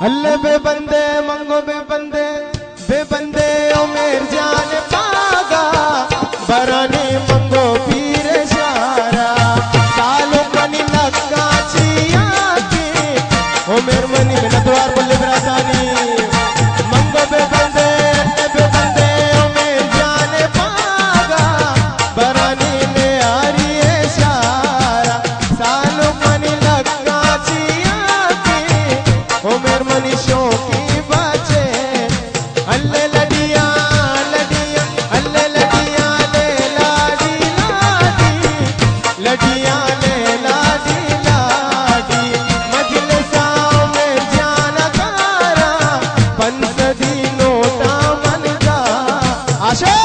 अल्ले बेबंदे मंगो बेबंदे बेबंदे ओ मेर जान पागा बराने मंगो पीर शारा सालो कनी लक्का चिया के ओ मेर मनी मेरा द्वार बोले ब्रातानी मंगो बेबंदे ओ मेर जान पागा बराने ले आरी शारा सालो कनी लक्का चिया के ओ मेर मनी शोकी बचे अल्ले लडिया लडिया अल्ले लडिया ले लाडी लाडी लडिया ले लाडी लाडी मजलिसाओं में जाना तारा पंसदी नोटा मन का आशा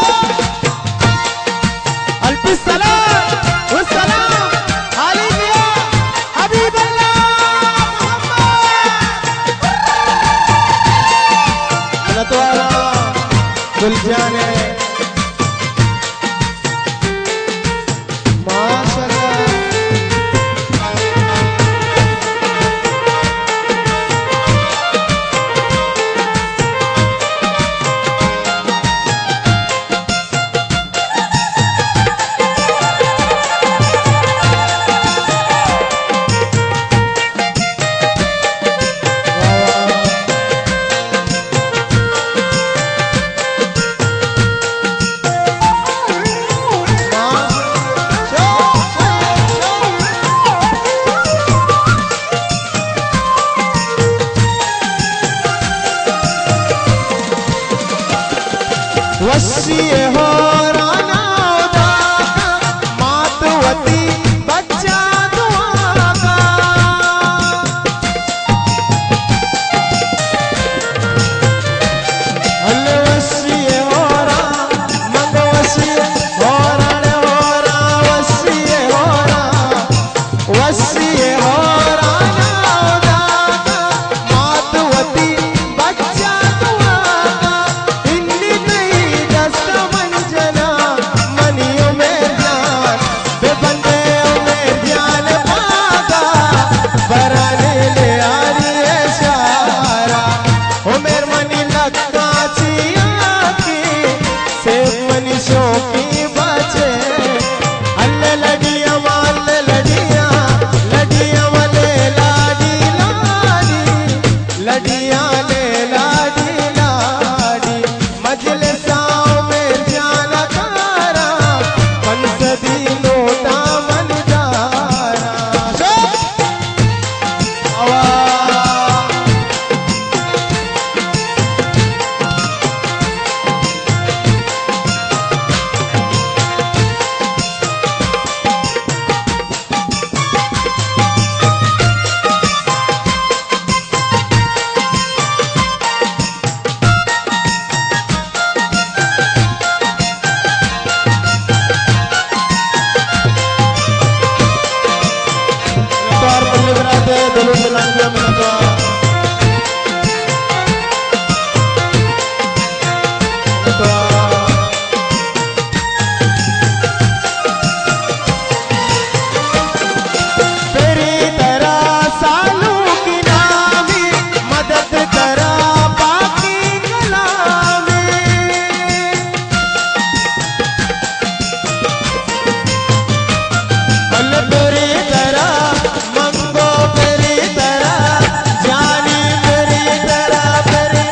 अल्पी सलाम हाली दिया हबीबल्लाह द्वारा गुलजाने माशाअल्लाह वसी हो राना उदा मातवती बच्चा दुआ का अल्ले वसी हो रा मंग वसी हो राना वसी हो राना उदा मातवती बच्चा दुआ का इन्नी मनियों में जान बेबंदे में जान पागा बराने ले आरी शारा ओ मेर मनी लक्का चिया की से मनीषों की बचे अल्ले लडिया वाले लडिया लडिया वाले लाडी लाडी लडिया ले लाडी लाडी मजलिसाओं में जाना तारा पंसदी नोटा मन जारा द्वार पर लिबराते दिलों में लांगिया में द्वार तेरी तरह सालों की नामी मदद करा बाकी गुलामी अल्लाह तेरी तरह मंगो तेरी तरह जानी तेरी तरह तेरी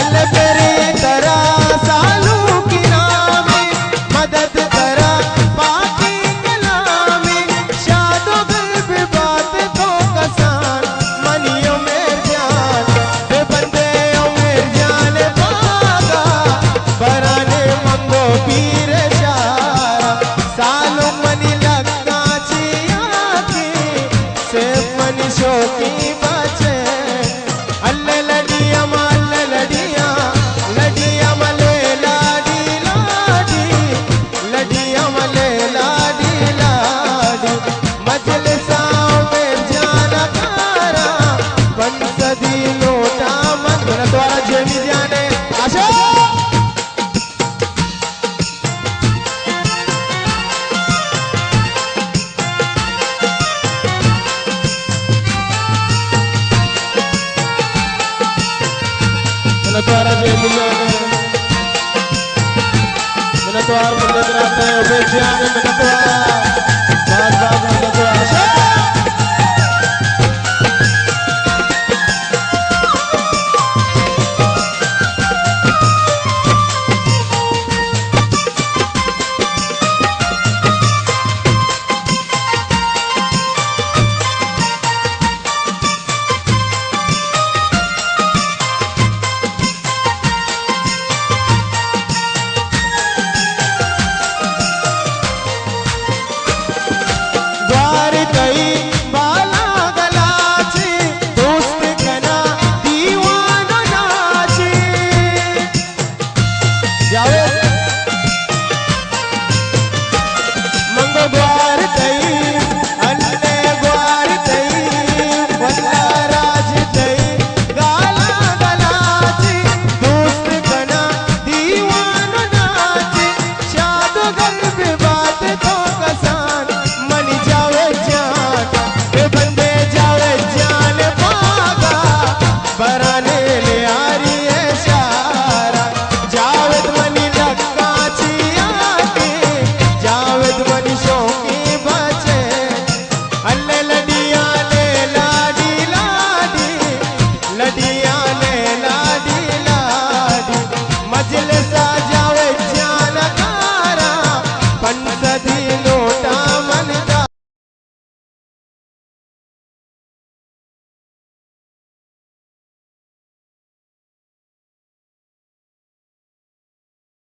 अल्लाह तेरी तरह सालों की नामी मदद करा बाकी गुलामी शादो गल्ब बात तो कसान मनियों में जान बेबंदे में जान पागा बराने मंगो पीर शारा सालों मनी लक्का चिया की से मनीषों की बचे अल्ले लडिया मल्ले लडिया लडिया मले लाडी लाडी लडिया मले लाडी लाडी मजलिसाओं में जाना तारा पंसदी नोटा मन मेरा द्वारा जेमी जाने आशा मिनतवार जे मिलन मिनतवार मुल्ले कराते अपेक्षा मिनतवार बात बात